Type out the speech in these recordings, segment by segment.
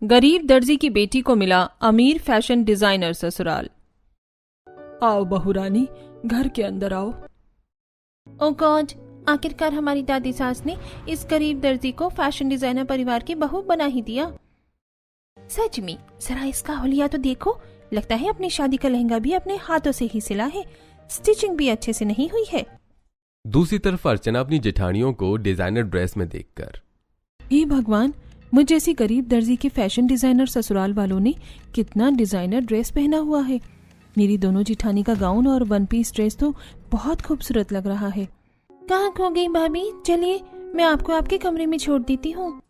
गरीब दर्जी की बेटी को मिला अमीर फैशन डिजाइनर ससुराल। आओ बहू रानी, घर के अंदर आओ। ओ गॉड, आखिरकार हमारी दादी सास ने इस गरीब दर्जी को फैशन डिजाइनर परिवार की बहू बना ही दिया। सच में, जरा इसका हुलिया तो देखो। लगता है अपनी शादी का लहंगा भी अपने हाथों से ही सिला है, स्टिचिंग भी अच्छे से नहीं हुई है। दूसरी तरफ अर्चना अपनी जेठानियों को डिजाइनर ड्रेस में देखकर, हे भगवान, मुझ जैसी गरीब दर्जी के फैशन डिजाइनर ससुराल वालों ने कितना डिजाइनर ड्रेस पहना हुआ है। मेरी दोनों जेठानी का गाउन और वन पीस ड्रेस तो बहुत खूबसूरत लग रहा है। कहाँ खो गई भाभी? चलिए मैं आपको आपके कमरे में छोड़ देती हूँ।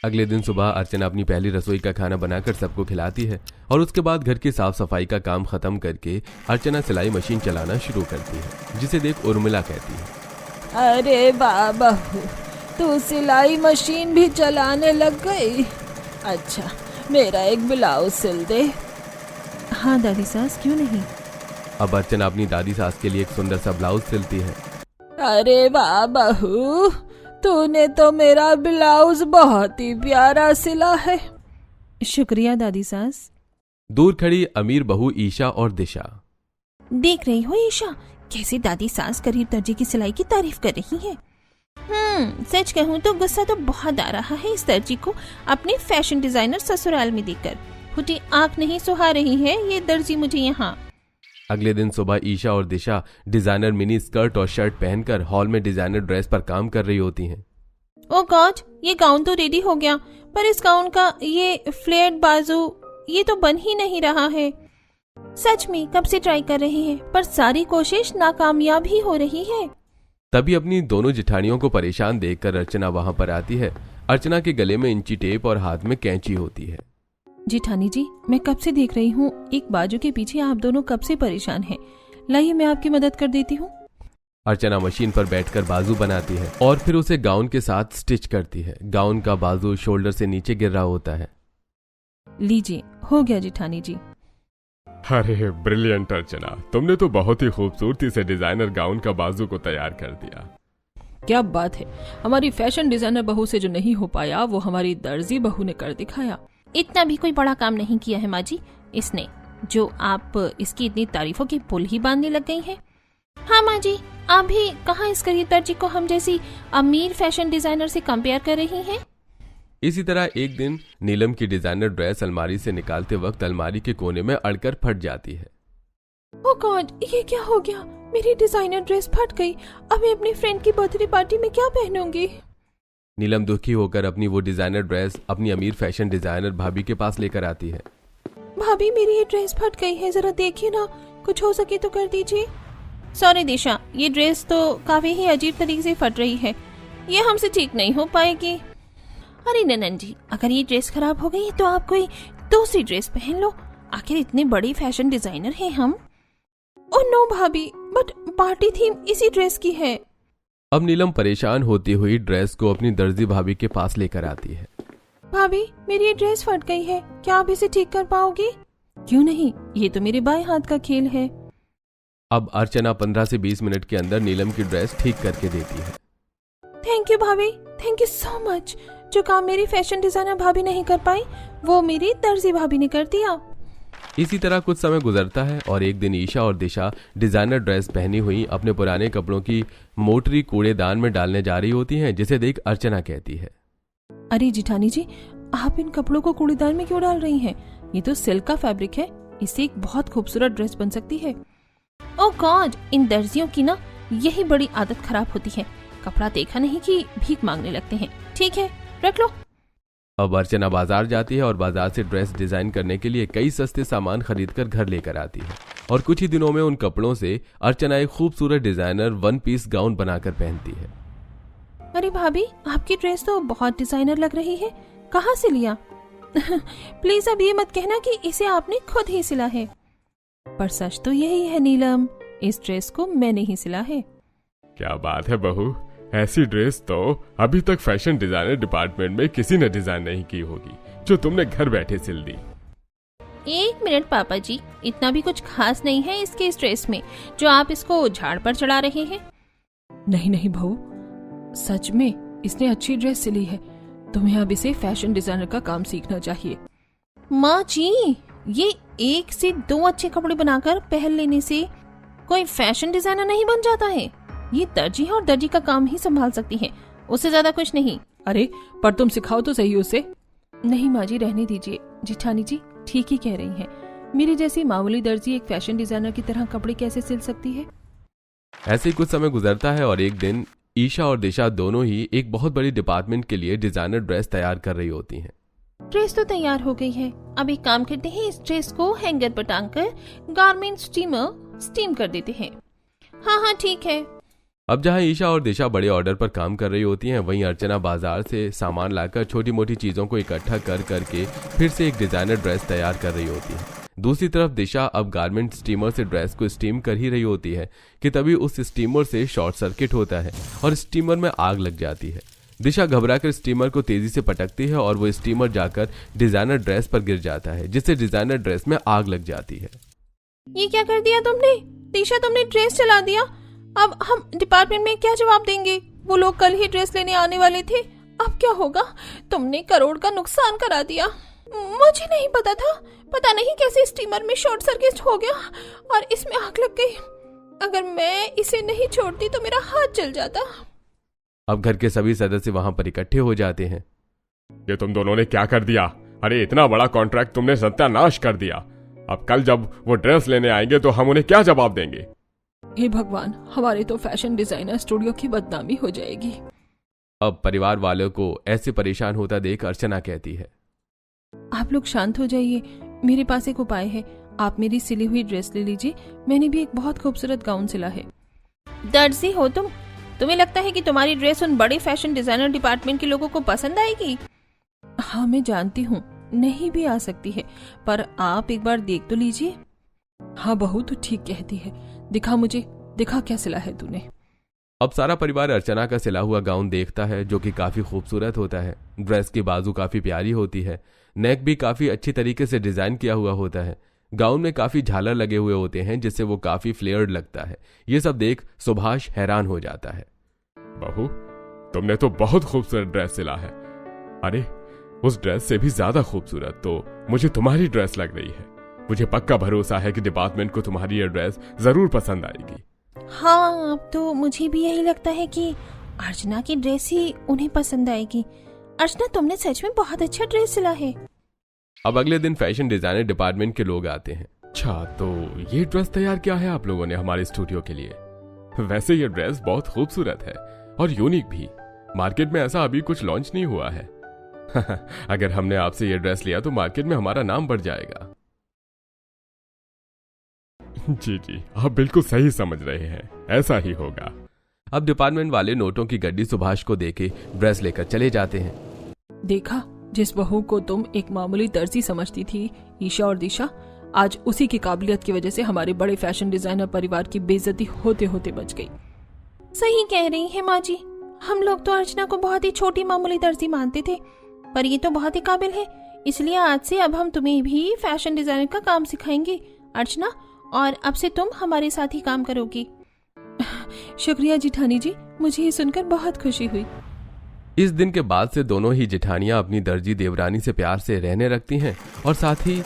अगले दिन सुबह अर्चना अपनी पहली रसोई का खाना बनाकर सबको खिलाती है और उसके बाद घर की साफ सफाई का काम खत्म करके अर्चना सिलाई मशीन चलाना शुरू करती है, जिसे देख उर्मिला कहती है, अरे बाबा, तू सिलाई मशीन भी चलाने लग गई? अच्छा, मेरा एक ब्लाउज सिल दे। हाँ दादी सास, क्यों नहीं। अब अर्चना अपनी दादी सास के लिए एक सुंदर सा ब्लाउज सिलती है। अरे वाह बहू, तूने तो मेरा ब्लाउज बहुत ही प्यारा सिला है। शुक्रिया दादी सास। दूर खड़ी अमीर बहू ईशा और दिशा, देख रही हो ईशा, कैसे दादी सास गरीब दर्जी की सिलाई की तारीफ कर रही है। सच कहूँ तो गुस्सा तो बहुत आ रहा है इस दर्जी को अपने फैशन डिजाइनर ससुराल में देखकर। फूटी आंख नहीं सुहा रही है ये दर्जी मुझे यहाँ। अगले दिन सुबह ईशा और दिशा डिजाइनर मिनी स्कर्ट और शर्ट पहनकर हॉल में डिजाइनर ड्रेस पर काम कर रही होती हैं। ओ गॉड, ये गाउन तो रेडी हो गया, पर इस गाउन का ये फ्लेयर्ड बाजू ये तो बन ही नहीं रहा है। सच में कब से ट्राई कर रहे हैं, पर सारी कोशिश नाकामयाब ही हो रही है। तभी अपनी दोनों जेठानियों को परेशान देखकर अर्चना वहां पर आती है। अर्चना के गले में इंची टेप और हाथ में कैंची होती है। जेठानी जी, मैं कब से देख रही हूँ एक बाजू के पीछे आप दोनों कब से परेशान हैं। लाइए मैं आपकी मदद कर देती हूँ। अर्चना मशीन पर बैठकर बाजू बनाती है और फिर उसे गाउन के साथ स्टिच करती है। गाउन का बाजू शोल्डर से नीचे गिर रहा होता है। लीजिए, हो गया जेठानी जी। अरे ब्रिलियंट अर्चना, तुमने तो बहुत ही खूबसूरती से डिजाइनर गाउन का बाजू को तैयार कर दिया। क्या बात है, हमारी फैशन डिजाइनर बहू से जो नहीं हो पाया वो हमारी दर्जी बहू ने कर दिखाया। इतना भी कोई बड़ा काम नहीं किया है माँ जी इसने, जो आप इसकी इतनी तारीफों की पुल ही बांधने लग गई हैं। हाँ माँ जी, आप भी कहाँ इस गरीब दर्जी को हम जैसी अमीर फैशन डिजाइनर से कंपेयर कर रही हैं। इसी तरह एक दिन नीलम की डिजाइनर ड्रेस अलमारी से निकालते वक्त अलमारी के कोने में अड़कर फट जाती है। ओह गॉड, ये क्या हो गया? मेरी डिजाइनर ड्रेस फट गई। अब मैं अपनी फ्रेंड की बर्थडे पार्टी में क्या पहनूंगी? नीलम दुखी होकर अपनी वो डिजाइनर ड्रेस अपनी अमीर फैशन डिजाइनर भाभी के पास लेकर आती है। भाभी, मेरी ये ड्रेस फट गई है, जरा देखिए ना, कुछ हो सके तो कर दीजिए। सॉरी दिशा, ये ड्रेस तो काफी ही अजीब तरीके से फट रही है, ये हमसे ठीक नहीं हो पाएगी। अरे ननन जी, अगर ये ड्रेस खराब हो गई तो आप कोई दूसरी ड्रेस पहन लो, आखिर इतने बड़े फैशन डिजाइनर हैं हम। ओह नो भाभी, बट पार्टी थीम इसी ड्रेस की है। अब नीलम परेशान होती हुई ड्रेस को अपनी दर्जी भाभी के पास लेकर आती है। भाभी, मेरी ये ड्रेस फट गई है, क्या आप इसे ठीक कर पाओगी? क्यों नहीं, ये तो मेरे बाएं हाथ का खेल है। अब अर्चना 15 से 20 मिनट के अंदर नीलम की ड्रेस ठीक करके देती है। थैंक यू भाभी, थैंक यू सो मच। जो काम मेरी फैशन डिजाइनर भाभी नहीं कर पाई वो मेरी दर्जी भाभी ने कर दिया। इसी तरह कुछ समय गुजरता है और एक दिन ईशा और दिशा डिजाइनर ड्रेस पहनी हुई अपने पुराने कपड़ों की मोटरी कूड़ेदान में डालने जा रही होती हैं, जिसे देख अर्चना कहती है, अरे जेठानी जी, आप इन कपड़ों को कूड़ेदान में क्यों डाल रही हैं? ये तो सिल्क का फैब्रिक है, इससे एक बहुत खूबसूरत ड्रेस बन सकती है। ओह गॉड, इन दर्जियों की ना यही बड़ी आदत खराब होती है, कपड़ा देखा नहीं कि भीख मांगने लगते हैं। ठीक है, रख लो। अब अर्चना बाजार जाती है और बाजार से ड्रेस डिजाइन करने के लिए कई सस्ते सामान खरीदकर घर लेकर आती है और कुछ ही दिनों में उन कपड़ों से अर्चना एक खूबसूरत डिजाइनर वन पीस गाउन बनाकर पहनती है। अरे भाभी, आपकी ड्रेस तो बहुत डिजाइनर लग रही है, कहाँ से लिया? प्लीज अब ये मत कहना कि इसे आपने खुद ही सिला है। पर सच तो यही है नीलम, इस ड्रेस को मैंने ही सिला है। क्या बात है बहू, ऐसी ड्रेस तो अभी तक फैशन डिजाइनर डिपार्टमेंट में किसी ने डिजाइन नहीं की होगी जो तुमने घर बैठे सिल दी। एक मिनट पापा जी, इतना भी कुछ खास नहीं है इसके इस ड्रेस में जो आप इसको झाड़ पर चढ़ा रहे हैं। नहीं नहीं बहू, सच में इसने अच्छी ड्रेस सिली है। तुम्हें अब इसे फैशन डिजाइनर का काम सीखना चाहिए। माँ जी, ये 1 से 2 अच्छे कपड़े बनाकर पहन लेने से कोई फैशन डिजाइनर नहीं बन जाता है। ये दर्जी है और दर्जी का काम ही संभाल सकती है, उससे ज्यादा कुछ नहीं। अरे पर तुम सिखाओ तो सही उसे। नहीं माँ जी, रहने दीजिए। जिठानी जी ठीक ही कह रही हैं। मेरी जैसी मामूली दर्जी एक फैशन डिजाइनर की तरह कपड़े कैसे सिल सकती है। ऐसे ही कुछ समय गुजरता है और एक दिन ईशा और दिशा दोनों ही एक बहुत बड़ी डिपार्टमेंट के लिए डिजाइनर ड्रेस तैयार कर रही होती हैं। ड्रेस तो तैयार हो गई है, अब एक काम करते हैं, इस ड्रेस को हैंगर पर टांगकर गारमेंट स्टीमर स्टीम कर देते हैं। हाँ ठीक है। अब जहां ईशा और दिशा बड़े ऑर्डर पर काम कर रही होती हैं, वहीं अर्चना बाजार से सामान लाकर छोटी मोटी चीजों को इकट्ठा कर करके फिर से एक डिजाइनर ड्रेस तैयार कर रही होती है। दूसरी तरफ दिशा अब गारमेंट स्टीमर से ड्रेस को स्टीम कर ही रही होती है कि तभी उस स्टीमर से शॉर्ट सर्किट होता है और स्टीमर में आग लग जाती है। दिशा घबराकर स्टीमर को तेजी से पटकती है और वो स्टीमर जाकर डिजाइनर ड्रेस पर गिर जाता है, जिससे डिजाइनर ड्रेस में आग लग जाती है। ये क्या कर दिया तुमने दिशा, तुमने ड्रेस जला दिया। अब हम डिपार्टमेंट में क्या जवाब देंगे? वो लोग कल ही ड्रेस लेने आने वाले थे, अब क्या होगा? तुमने करोड़ का नुकसान करा दिया। मुझे नहीं पता था, पता नहीं कैसे स्टीमर में शॉर्ट सर्किट हो गया और इसमें आग लग गई। अगर मैं इसे नहीं छोड़ती तो मेरा हाथ जल जाता। अब घर के सभी सदस्य वहां पर इकट्ठे हो जाते हैं। ये तुम दोनों ने क्या कर दिया? अरे इतना बड़ा कॉन्ट्रैक्ट तुमने सत्यानाश कर दिया। अब कल जब वो ड्रेस लेने आएंगे तो हम उन्हें क्या जवाब देंगे? हे भगवान, हमारे तो फैशन डिजाइनर स्टूडियो की बदनामी हो जाएगी। अब परिवार वालों को ऐसे परेशान होता देख अर्चना कहती है, आप लोग शांत हो जाइए, मेरे पास एक उपाय है। आप मेरी सिली हुई ड्रेस ले लीजिए, मैंने भी एक बहुत खूबसूरत गाउन सिला है। दर्जी हो तुम, तुम्हें लगता है कि तुम्हारी ड्रेस उन बड़े फैशन डिजाइनर डिपार्टमेंट के लोगों को पसंद आएगी? हाँ मैं जानती हूँ, नहीं भी आ सकती है, पर आप एक बार देख तो लीजिए। हाँ बहू तो ठीक कहती है, दिखा मुझे, दिखा क्या सिला है तूने। अब सारा परिवार अर्चना का सिला हुआ गाउन देखता है, जो कि काफी खूबसूरत होता है। ड्रेस की बाजू काफी प्यारी होती है, नेक भी काफी अच्छी तरीके से डिजाइन किया हुआ होता है। गाउन में काफी झालर लगे हुए होते हैं, जिससे वो काफी फ्लेयर्ड लगता है। ये सब देख सुभाष हैरान हो जाता है। बहू, तुमने तो बहुत खूबसूरत ड्रेस सिला है। अरे उस ड्रेस से भी ज्यादा खूबसूरत तो मुझे तुम्हारी ड्रेस लग रही है। मुझे पक्का भरोसा है कि डिपार्टमेंट को तुम्हारी ये ड्रेस जरूर पसंद आएगी। हाँ, अब तो मुझे भी यही लगता है कि अर्चना की ड्रेस ही उन्हें पसंद आएगी। अर्चना, तुमने सच में बहुत अच्छा ड्रेस सिला है। अब अगले दिन फैशन डिजाइनर डिपार्टमेंट के लोग आते हैं। अच्छा, तो ये ड्रेस तैयार किया है आप लोगों ने हमारे स्टूडियो के लिए? वैसे ये ड्रेस बहुत खूबसूरत है और यूनिक भी। मार्केट में ऐसा अभी कुछ लॉन्च नहीं हुआ है। अगर हमने आपसे ये ड्रेस लिया तो मार्केट में हमारा नाम बढ़ जाएगा। जी, आप बिल्कुल सही समझ रहे हैं, ऐसा ही होगा। अब डिपार्टमेंट वाले नोटों की गड्डी सुभाष को देके ड्रेस लेकर चले जाते हैं। देखा, जिस बहू को तुम एक मामूली दर्जी समझती थी, ईशा और दिशा, आज उसी की काबिलियत की वजह से हमारे बड़े फैशन डिजाइनर परिवार की बेइज्जती होते होते बच गई। सही कह रही है माँ जी, हम लोग तो अर्चना को बहुत ही छोटी मामूली दर्जी मानते थे, पर ये तो बहुत ही काबिल है। इसलिए आज से अब हम तुम्हें भी फैशन डिजाइनर का काम सिखाएंगे अर्चना, और अब से तुम हमारे साथ ही काम करोगी। शुक्रिया जिठानी जी, मुझे ये सुनकर बहुत खुशी हुई। इस दिन के बाद से दोनों ही जेठानियां अपनी दर्जी देवरानी से प्यार से रहने लगती हैं और साथ ही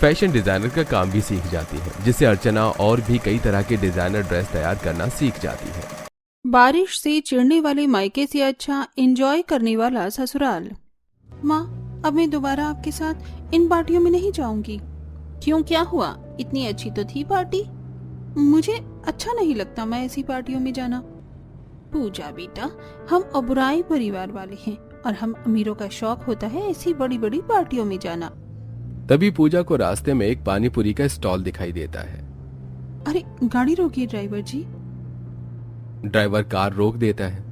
फैशन डिजाइनर का काम भी सीख जाती हैं, जिससे अर्चना और भी कई तरह के डिजाइनर ड्रेस तैयार करना सीख जाती है। बारिश से चिढ़ने वाले मायके से अच्छा एंजॉय करने वाला ससुराल। माँ, अब मैं दोबारा आपके साथ इन पार्टियों में नहीं जाऊंगी। क्यों, क्या हुआ? इतनी अच्छी तो थी पार्टी। मुझे अच्छा नहीं लगता मैं ऐसी पार्टियों में जाना। पूजा बेटा, हम ओबराय परिवार वाले हैं और हम अमीरों का शौक होता है ऐसी बड़ी बड़ी पार्टियों में जाना। तभी पूजा को रास्ते में एक पानी पूरी का स्टॉल दिखाई देता है। अरे गाड़ी रोकिए ड्राइवर जी। ड्राइवर कार रोक देता है।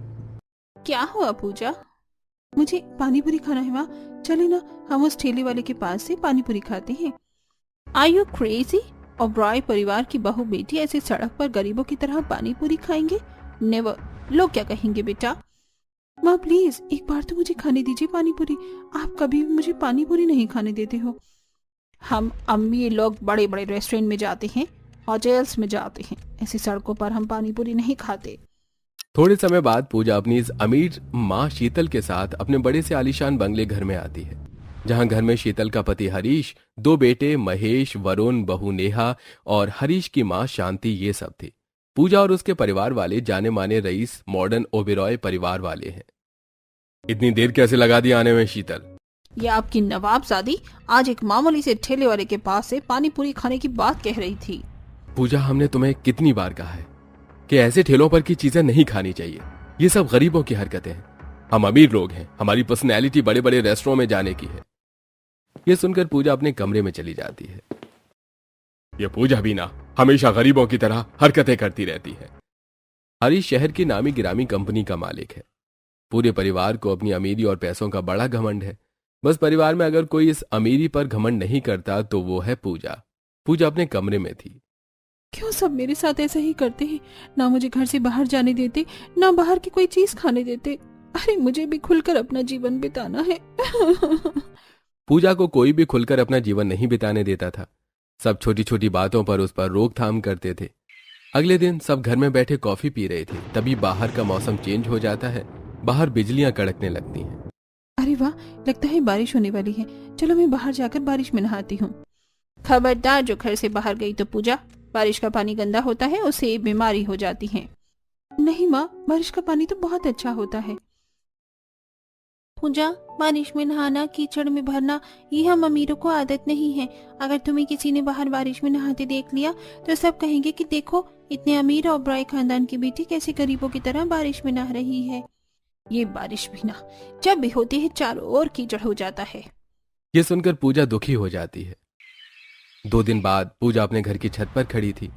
क्या हुआ पूजा? मुझे पानी पूरी खाना है माँ, चले ना हम उस ठेले वाले के पास से पानी पूरी खाते हैं। Are you crazy? ओबराय परिवार की बहू बेटी ऐसे सड़क पर गरीबों की तरह पानी पूरी खाएंगे? नेवर। लोग क्या कहेंगे बेटा? माँ प्लीज एक बार तो मुझे खाने दीजिए पानी पूरी। आप कभी भी मुझे पानी पूरी नहीं खाने देते हो। हम अम्मी लोग बड़े बड़े रेस्टोरेंट में जाते हैं, होटल्स में जाते हैं, ऐसी सड़कों पर हम पानी पूरी नहीं खाते। थोड़े समय बाद पूजा अपनी इस अमीर माँ शीतल के साथ अपने बड़े से आलीशान बंगले घर में आती है, जहां घर में शीतल का पति हरीश, 2 बेटे महेश, वरुण, बहू नेहा और हरीश की माँ शांति ये सब थे। पूजा और उसके परिवार वाले जाने माने रईस मॉडर्न ओबेरॉय परिवार वाले हैं। इतनी देर कैसे लगा दी आने में शीतल? ये आपकी नवाबजादी आज एक मामूली से ठेले वाले के पास से पानी पूरी खाने की बात कह रही थी। पूजा, हमने तुम्हें कितनी बार कहा है कि ऐसे ठेलों पर की चीजें नहीं खानी चाहिए। ये सब गरीबों की हरकतें हैं। हम अमीर लोग हैं, हमारी पर्सनैलिटी बड़े बड़े रेस्टोरेंट में जाने की है। ये सुनकर पूजा अपने कमरे में चली जाती है। ये पूजा भी ना हमेशा गरीबों की तरह हरकतें करती रहती है। हरीश शहर की नामी गिरामी कंपनी का मालिक है। पूरे परिवार को अपनी अमीरी और पैसों का बड़ा घमंड है। बस परिवार में अगर कोई इस अमीरी पर घमंड नहीं करता तो वो है पूजा। पूजा अपने कमरे में थी। क्यों सब मेरे साथ ऐसा ही करते हैं? ना मुझे घर से बाहर जाने देते, ना बाहर की कोई चीज खाने देते। अरे मुझे भी खुलकर अपना जीवन बिताना है। पूजा को कोई भी खुलकर अपना जीवन नहीं बिताने देता था। सब छोटी छोटी बातों पर उस पर रोकथाम करते थे। अगले दिन सब घर में बैठे कॉफी पी रहे थे, तभी बाहर का मौसम चेंज हो जाता है। बाहर बिजलियां कड़कने लगती हैं। अरे वाह, लगता है बारिश होने वाली है। चलो मैं बाहर जाकर बारिश में नहाती हूँ। खबरदार, जो घर से बाहर गई तो पूजा, बारिश का पानी गंदा होता है, उससे बीमारी हो जाती है। नहीं माँ, बारिश का पानी तो बहुत अच्छा होता है। पूजा, बारिश में नहाना, कीचड़ में भरना, ये हम अमीरों को आदत नहीं है। अगर तुम्हें किसी ने बाहर बारिश में नहाते देख लिया तो सब कहेंगे कि देखो, इतने अमीर और ब्राय खानदान की बेटी कैसे गरीबों की तरह बारिश में नहा रही है। ये बारिश भी ना जब भी होती है चारों ओर कीचड़ हो जाता है। ये सुनकर पूजा दुखी हो जाती है। 2 दिन बाद पूजा अपने घर की छत पर खड़ी थी।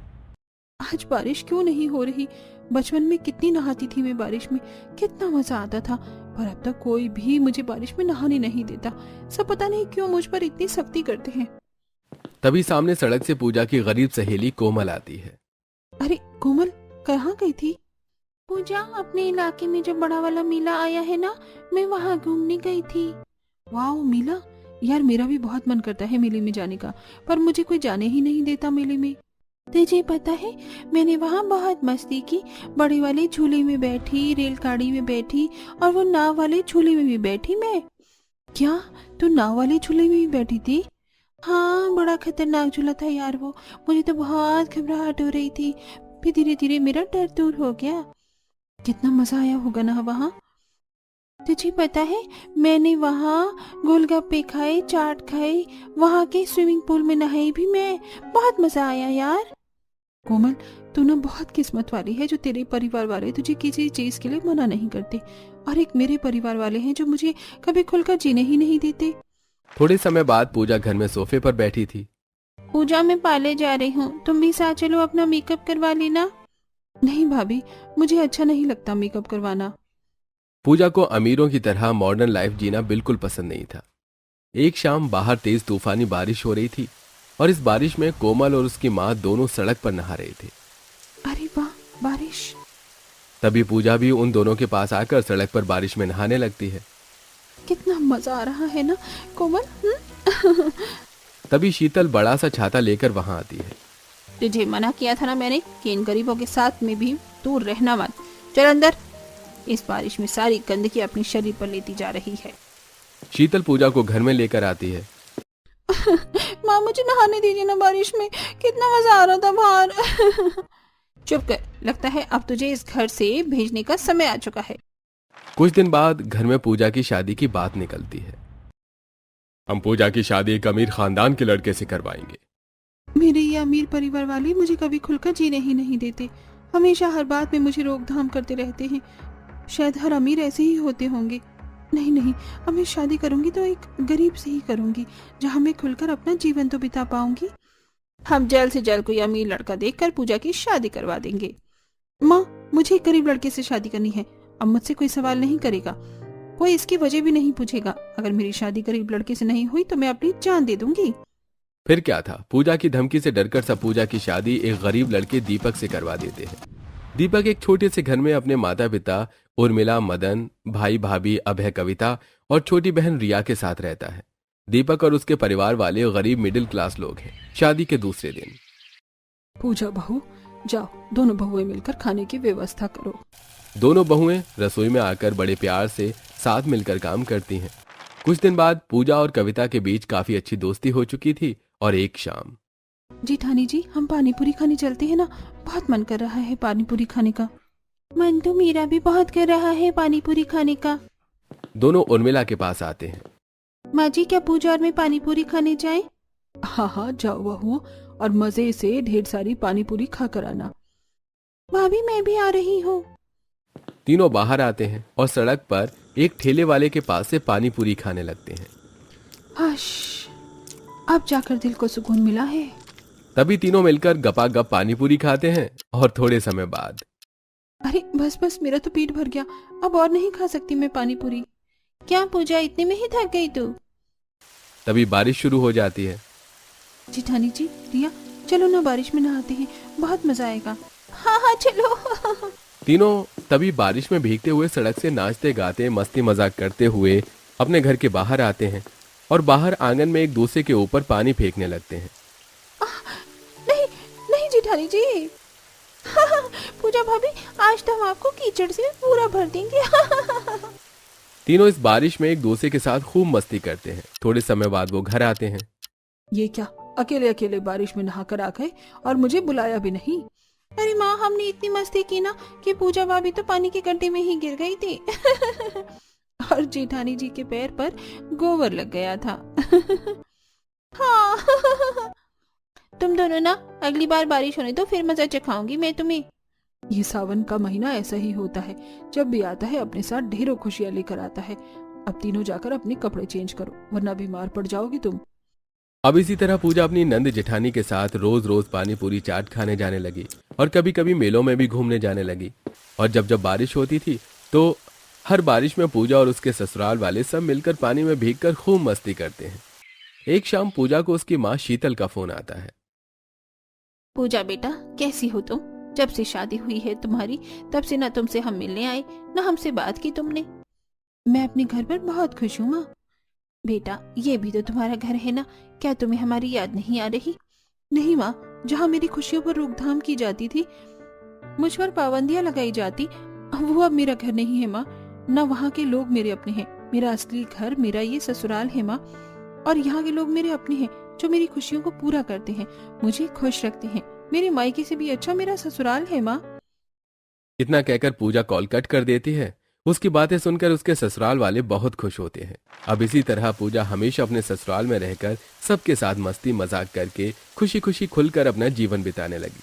आज बारिश क्यों नहीं हो रही? बचपन में कितनी नहाती थी मैं बारिश में, कितना मजा आता था। पर अब तक कोई भी मुझे बारिश में नहाने नहीं देता। सब पता नहीं क्यों मुझ पर इतनी सख्ती करते हैं। तभी सामने सड़क से पूजा की गरीब सहेली कोमल आती है। अरे कोमल, कहाँ गई थी? पूजा, अपने इलाके में जो बड़ा वाला मेला आया है ना, मैं वहाँ घूमने गई थी। वाह मेला, यार मेरा भी बहुत मन करता है मेले में जाने का, पर मुझे कोई जाने ही नहीं देता मेले में। तुझे पता है, मैंने वहाँ बहुत मस्ती की। बड़े वाले झूले में बैठी, रेलगाड़ी में बैठी और वो नाव वाले झूले में भी बैठी मैं। क्या तू नाव वाले झूले में भी बैठी थी? हाँ, बड़ा खतरनाक झूला था यार वो। मुझे तो बहुत घबराहट हो रही थी, फिर धीरे धीरे मेरा डर दूर हो गया। कितना मजा आया होगा ना वहाँ। तुझे पता है, मैंने वहाँ गोलगप्पे खाए, चाट खाए, वहाँ के स्विमिंग पूल में नहाई भी मैं। बहुत मजा आया यार। कोमल, तू ना बहुत किस्मत वाली है जो तेरे परिवार वाले तुझे किसी चीज के लिए मना नहीं करते, और एक मेरे परिवार वाले हैं जो मुझे कभी खुलकर जीने ही नहीं देते। थोड़े समय बाद पूजा घर में सोफे पर बैठी थी। पूजा, मैं पार्लर जा रही हूँ, तुम भी साथ चलो, अपना मेकअप करवा लेना। नहीं भाभी, मुझे अच्छा नहीं लगता मेकअप करवाना। पूजा को अमीरों की तरह मॉडर्न लाइफ जीना बिल्कुल पसंद नहीं था। एक शाम बाहर तेज तूफानी बारिश हो रही थी और इस बारिश में कोमल और उसकी माँ दोनों सड़क पर नहा रहे थे। अरे वाह, बारिश। तभी पूजा भी उन दोनों के पास आकर सड़क पर बारिश में नहाने लगती है। कितना मजा आ रहा है ना कोमल। तभी शीतल बड़ा सा छाता लेकर वहां आती है। तुझे मना किया था ना मैंने कि इन गरीबों के साथ में भी दूर रहना मत। चल अंदर, इस बारिश में सारी गंदगी अपने शरीर पर लेती जा रही है। शीतल पूजा को घर में लेकर आती है। माँ, मुझे नहाने दीजिए ना बारिश में, कितना मजा आ रहा था बाहर। चुप कर, लगता है अब तुझे इस घर से भेजने का समय आ चुका है। कुछ दिन बाद घर में पूजा की शादी की बात निकलती है। हम पूजा की शादी एक अमीर खानदान के लड़के से करवाएंगे। मेरे ये अमीर परिवार वाले मुझे कभी खुलकर जीने ही नहीं देते। हमेशा हर बात में मुझे रोकथाम करते रहते हैं। शायद हर अमीर ऐसे ही होते होंगे। नहीं नहीं, अब मैं शादी करूंगी तो एक गरीब से ही करूंगी, जहां मैं खुलकर अपना जीवन तो बिता पाऊंगी। हम जल्द से जल्द कोई अमीर लड़का देखकर पूजा की शादी करवा देंगे। माँ, मुझे एक गरीब लड़के से शादी करनी है। अब मुझसे कोई सवाल नहीं करेगा, कोई इसकी वजह भी नहीं पूछेगा। अगर मेरी शादी गरीब लड़के से नहीं हुई तो मैं अपनी जान दे दूंगी। फिर क्या था, पूजा की धमकी से डरकर सब पूजा की शादी एक गरीब लड़के दीपक से करवा देते हैं। दीपक एक छोटे से घर में अपने माता पिता उर्मिला, मदन, भाई भाभी अभय, कविता और छोटी बहन रिया के साथ रहता है। दीपक और उसके परिवार वाले गरीब मिडिल क्लास लोग हैं। शादी के दूसरे दिन, पूजा बहू, जाओ दोनों बहुएं मिलकर खाने की व्यवस्था करो। दोनों बहुएं रसोई में आकर बड़े प्यार से साथ मिलकर काम करती हैं। कुछ दिन बाद पूजा और कविता के बीच काफी अच्छी दोस्ती हो चुकी थी और एक शाम, जेठानी जी, हम पानी पूरी खाने चलते हैं ना, बहुत मन कर रहा है पानी पूरी खाने का। मन तो मेरा भी बहुत कर रहा है पानी पूरी खाने का। दोनों उर्मिला के पास आते हैं। माँ जी, क्या पूजा और मैं पानी पूरी खाने जाएं? हाँ हाँ, जाओ बहू, और मजे से ढेर सारी पानी पूरी खा कर आना। भाभी, मैं भी आ रही हूँ। तीनों बाहर आते हैं और सड़क पर एक ठेले वाले के पास से पानी पूरी खाने लगते हैं। हश, अब जाकर दिल को सुकून मिला है। तभी तीनों मिलकर गपागप पानी पूरी खाते हैं और थोड़े समय बाद, अरे बस बस, मेरा तो पेट भर गया, अब और नहीं खा सकती मैं पानी पूरी। क्या पूजा, इतने में ही थक गई तू? तभी बारिश शुरू हो जाती है। जेठानी जी, रिया, चलो ना बारिश में नहाते हैं, बहुत मजा आएगा। हाँ हाँ चलो। तीनों तभी बारिश में भीगते हुए सड़क से नाचते गाते मस्ती मजाक करते हुए अपने घर के बाहर आते हैं और बाहर आंगन में एक दूसरे के ऊपर पानी फेंकने लगते हैं। नहीं नहीं जेठानी जी। पूजा भाभी, आज तो हम आपको कीचड़ से पूरा भर देंगे। तीनों इस बारिश में एक दूसरे के साथ खूब मस्ती करते हैं। थोड़े समय बाद वो घर आते हैं। ये क्या, अकेले अकेले बारिश में नहाकर आ गए और मुझे बुलाया भी नहीं। अरे माँ, हमने इतनी मस्ती की ना कि पूजा भाभी तो पानी के गड्ढे में ही गिर गई थी। और जेठानी जी के पैर पर गोबर लग गया था। हाँ। तुम दोनों ना अगली बार बारिश होने तो फिर मजा चखाऊंगी मैं तुम्हें। ये सावन का महीना ऐसा ही होता है, जब भी आता है अपने साथ ढेरों खुशियां लेकर आता है। अब तीनों जाकर अपने कपड़े चेंज करो, वरना बीमार पड़ जाओगी तुम। अब इसी तरह पूजा अपनी नंद जेठानी के साथ रोज रोज पानी पूरी चाट खाने जाने लगी और कभी कभी मेलों में भी घूमने जाने लगी। और जब जब बारिश होती थी तो हर बारिश में पूजा और उसके ससुराल वाले सब मिलकर पानी में भीगकर खूब मस्ती करते हैं। एक शाम पूजा को उसकी माँ शीतल का फोन आता है। पूजा बेटा, कैसी हो तुम? जब से शादी हुई है तुम्हारी, तब से ना तुमसे हम मिलने आए ना हमसे बात की तुमने। मैं अपने घर पर बहुत खुश हूँ माँ। बेटा, ये भी तो तुम्हारा घर है ना, क्या तुम्हें हमारी याद नहीं आ रही? नहीं माँ, जहाँ मेरी खुशियों पर रोकथाम की जाती थी, मुझ पर पाबंदियां लगाई जाती, वो अब मेरा घर नहीं है माँ। न वहाँ के लोग मेरे अपने हैं। मेरा असली घर मेरा ये ससुराल है माँ, और यहाँ के लोग मेरे अपने हैं जो मेरी खुशियों को पूरा करते हैं, मुझे खुश रखते हैं। मेरे मायके से भी अच्छा मेरा ससुराल है माँ। इतना कहकर पूजा कॉल कट कर देती है। उसकी बातें सुनकर उसके ससुराल वाले बहुत खुश होते हैं। अब इसी तरह पूजा हमेशा अपने ससुराल में रहकर सबके साथ मस्ती मजाक करके खुशी खुशी खुलकर अपना जीवन बिताने लगी।